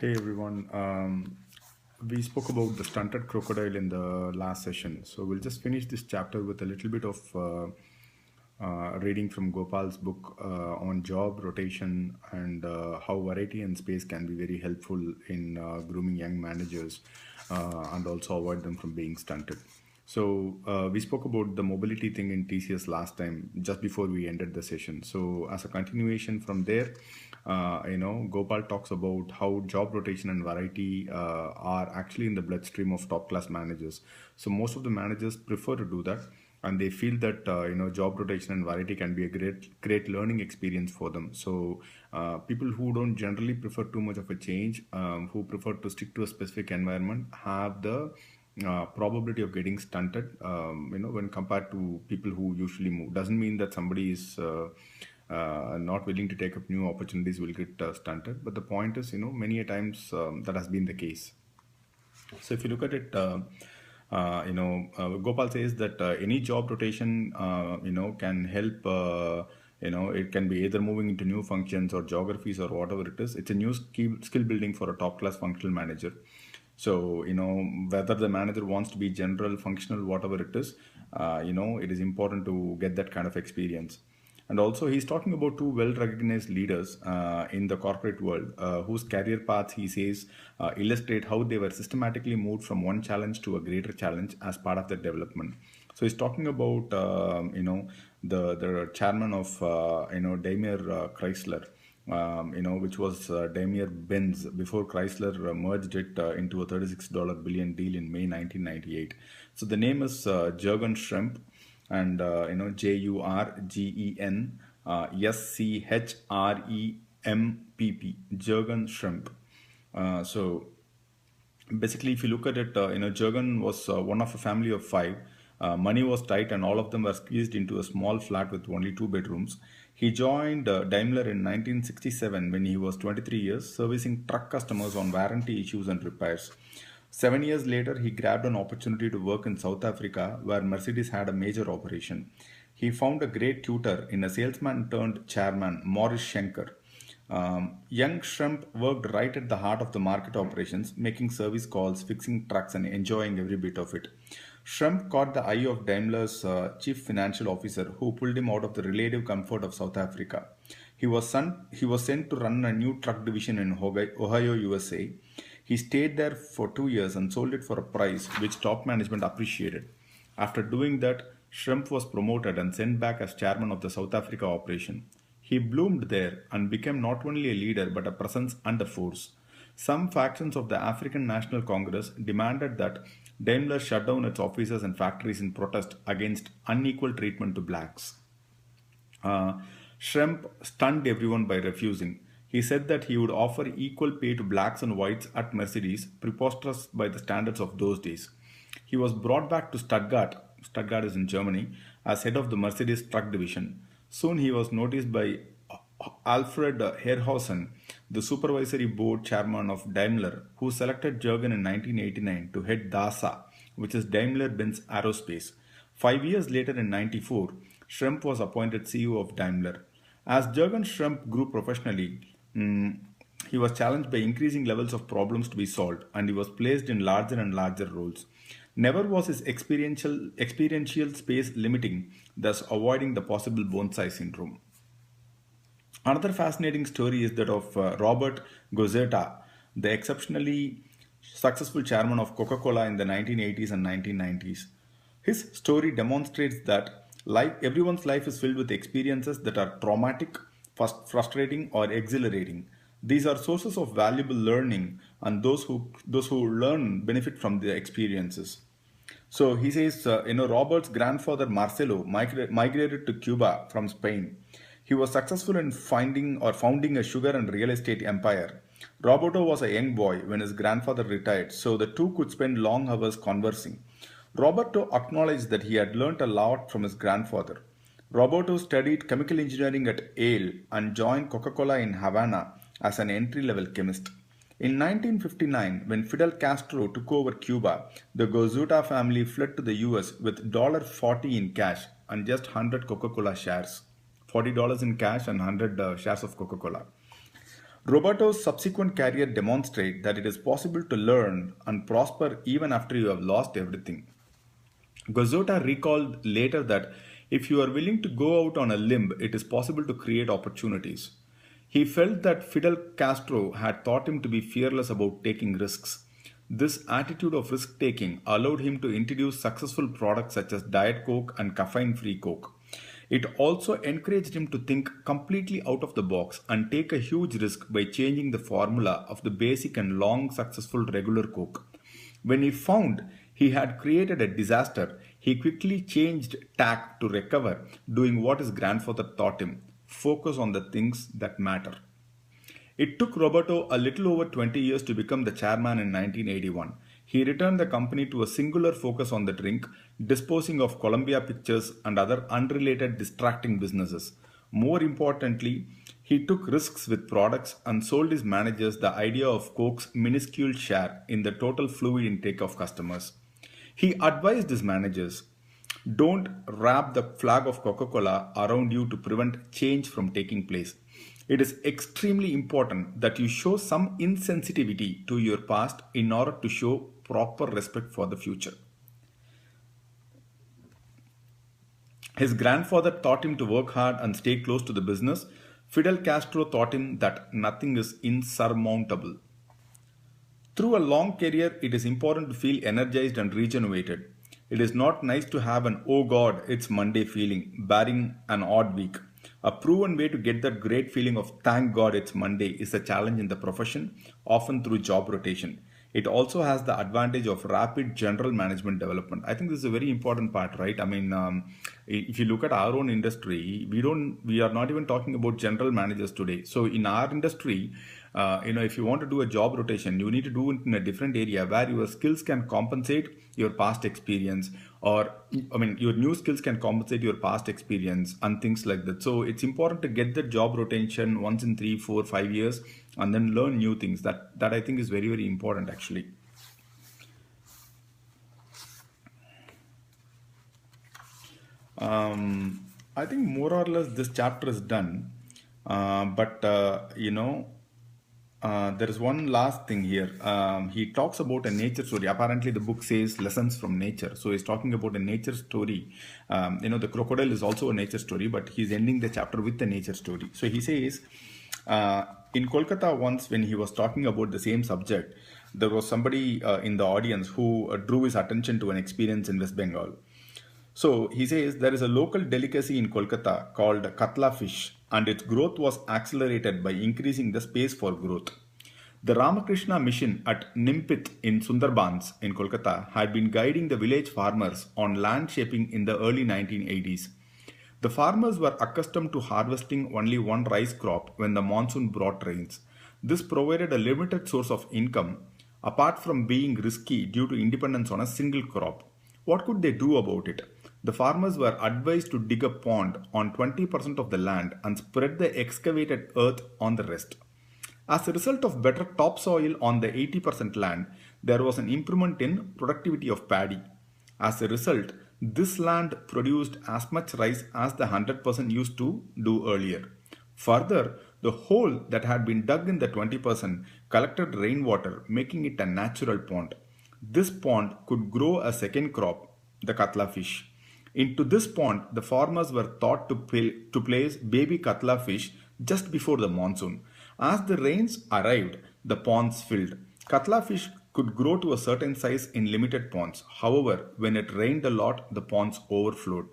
Hey everyone. We spoke about the stunted crocodile in the last session. So we'll just finish this chapter with a little bit of reading from Gopal's book on job rotation and how variety and space can be very helpful in grooming young managers and also avoid them from being stunted. So we spoke about the mobility thing in TCS last time, just before we ended the session. So as a continuation from there, Gopal talks about how job rotation and variety are actually in the bloodstream of top class managers. So most of the managers prefer to do that, and they feel that job rotation and variety can be a great learning experience for them. So people who don't generally prefer too much of a change, who prefer to stick to a specific environment, have the probability of getting stunted, when compared to people who usually move. Doesn't mean that somebody is not willing to take up new opportunities will get stunted, but the point is, many a times that has been the case. So if you look at it, Gopal says that any job rotation, can help. It can be either moving into new functions or geographies or whatever it is. It's a new skill building for a top class functional manager. So whether the manager wants to be general, functional, whatever it is, it is important to get that kind of experience. And also, he's talking about two well recognized leaders in the corporate world whose career paths, he says, illustrate how they were systematically moved from one challenge to a greater challenge as part of their development. So, he's talking about, the chairman of, Daimler Chrysler. Which was Daimler Benz before Chrysler merged it into a $36 billion deal in May 1998. So the name is Jürgen Schrempp, and Jurgen Schrempp, Jürgen Schrempp. So basically, if you look at it, Jurgen was one of a family of five. Money was tight, and all of them were squeezed into a small flat with only two bedrooms. He joined Daimler in 1967 when he was 23 years, servicing truck customers on warranty issues and repairs. 7 years later, he grabbed an opportunity to work in South Africa, where Mercedes had a major operation. He found a great tutor in a salesman turned chairman, Morris Schenker. Young Schrempp worked right at the heart of the market operations, making service calls, fixing trucks, and enjoying every bit of it. Schrempp caught the eye of Daimler's chief financial officer, who pulled him out of the relative comfort of South Africa. He was sent to run a new truck division in Ohio, USA. He stayed there for 2 years and sold it for a price which top management appreciated. After doing that, Schrempp was promoted and sent back as chairman of the South Africa operation. He bloomed there and became not only a leader but a presence and a force. Some factions of the African National Congress demanded that Daimler shut down its offices and factories in protest against unequal treatment to blacks. Uh, Schrempp stunned everyone by refusing. He said that he would offer equal pay to blacks and whites at Mercedes, preposterous by the standards of those days. He was brought back to Stuttgart is in Germany, as head of the Mercedes truck division. Soon he was noticed by Alfred Herrhausen, the supervisory board chairman of Daimler, who selected Jürgen in 1989 to head DASA, which is Daimler Benz Aerospace. 5 years later, in 94, Schrempp was appointed CEO of Daimler. As Jürgen Schrempp grew professionally, he was challenged by increasing levels of problems to be solved, and he was placed in larger and larger roles. Never was his experiential space limiting, thus avoiding the possible bonsai syndrome. Another fascinating story is that of Robert Gozeta, the exceptionally successful chairman of Coca Cola in the 1980s and 1990s. His story demonstrates that everyone's life is filled with experiences that are traumatic, frustrating, or exhilarating. These are sources of valuable learning, and those who learn benefit from the experiences. So he says, Robert's grandfather Marcelo migrated to Cuba from Spain. He was successful in finding or founding a sugar and real estate empire. Roberto was a young boy when his grandfather retired, so the two could spend long hours conversing. Roberto acknowledged that he had learnt a lot from his grandfather. Roberto studied chemical engineering at Yale and joined Coca Cola in Havana as an entry level chemist. In 1959, when Fidel Castro took over Cuba, the Gozuta family fled to the US with $40 in cash and just 100 Coca Cola shares. $40 in cash and 100 shares of Coca Cola. Roberto's subsequent career demonstrates that it is possible to learn and prosper even after you have lost everything. Gozzota recalled later that if you are willing to go out on a limb, it is possible to create opportunities. He felt that Fidel Castro had taught him to be fearless about taking risks. This attitude of risk taking allowed him to introduce successful products such as Diet Coke and caffeine free Coke. It also encouraged him to think completely out of the box and take a huge risk by changing the formula of the basic and long successful regular Coke. When he found he had created a disaster, he quickly changed tack to recover, doing what his grandfather taught him: focus on the things that matter. It took Roberto a little over 20 years to become the chairman in 1981. He returned the company to a singular focus on the drink, disposing of Columbia Pictures and other unrelated distracting businesses. More importantly, he took risks with products and sold his managers the idea of Coke's minuscule share in the total fluid intake of customers. He advised his managers: don't wrap the flag of Coca Cola around you to prevent change from taking place. It is extremely important that you show some insensitivity to your past in order to show proper respect for the future. His grandfather taught him to work hard and stay close to the business. Fidel Castro taught him that nothing is insurmountable. Through a long career, it is important to feel energized and regenerated. It is not nice to have an "oh God, it's Monday" feeling, barring an odd week. A proven way to get that great feeling of "thank God it's Monday" is a challenge in the profession, often through job rotation. It also has the advantage of rapid general management development. I think this is a very important part, right? I mean, if you look at our own industry, we are not even talking about general managers today. So in our industry, if you want to do a job rotation, you need to do it in a different area where your skills can compensate your past experience, or I mean, your new skills can compensate your past experience and things like that. So it's important to get the job rotation once in 3, 4, 5 years, and then learn new things. That I think is very, very important actually. I think more or less this chapter is done. But there is one last thing here. He talks about a nature story. Apparently, the book says lessons from nature. So he's talking about a nature story. The crocodile is also a nature story, but he's ending the chapter with a nature story. So he says, in Kolkata once, when he was talking about the same subject, there was somebody in the audience who drew his attention to an experience in West Bengal. So he says there is a local delicacy in Kolkata called katla fish, and its growth was accelerated by increasing the space for growth. The Ramakrishna mission at Nimpit in Sundarbans in Kolkata had been guiding the village farmers on land shaping in the early 1980s. The farmers were accustomed to harvesting only one rice crop when the monsoon brought rains. This provided a limited source of income, apart from being risky due to independence on a single crop. What could they do about it? The farmers were advised to dig a pond on 20% of the land and spread the excavated earth on the rest. As a result of better topsoil on the 80% land, there was an improvement in productivity of paddy. As a result, this land produced as much rice as the 100% used to do earlier. Further, the hole that had been dug in the 20% collected rainwater, making it a natural pond. This pond could grow a second crop, the katla fish. Into this pond, the farmers were taught to place baby katla fish just before the monsoon. As the rains arrived, the ponds filled. Katla fish could grow to a certain size in limited ponds. However, when it rained a lot, the ponds overflowed.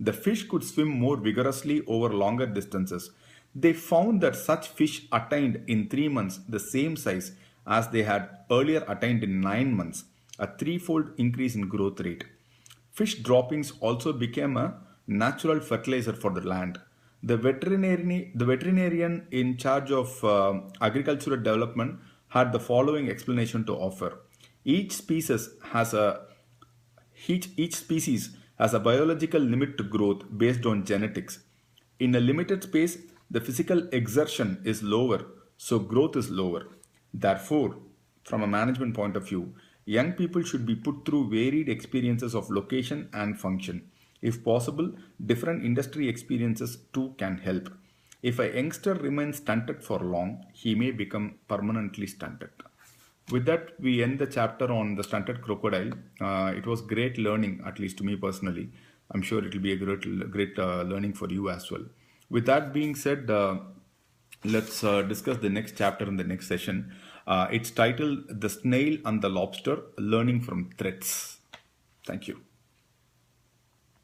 The fish could swim more vigorously over longer distances. They found that such fish attained in 3 months the same size as they had earlier attained in 9 months, a threefold increase in growth rate. Fish droppings also became a natural fertilizer for the land. The veterinarian in charge of agricultural development had the following explanation to offer. Each species has a each species has a biological limit to growth based on genetics. In a limited space, the physical exertion is lower, so growth is lower. Therefore, from a management point of view, young people should be put through varied experiences of location and function. If possible, different industry experiences too can help. If a youngster remains stunted for long, he may become permanently stunted. With that, we end the chapter on the stunted crocodile. It was great learning, at least to me personally. I'm sure it will be a great learning for you as well. With that being said, let's discuss the next chapter in the next session. It's titled The Snail and the Lobster Learning from Threats. Thank you.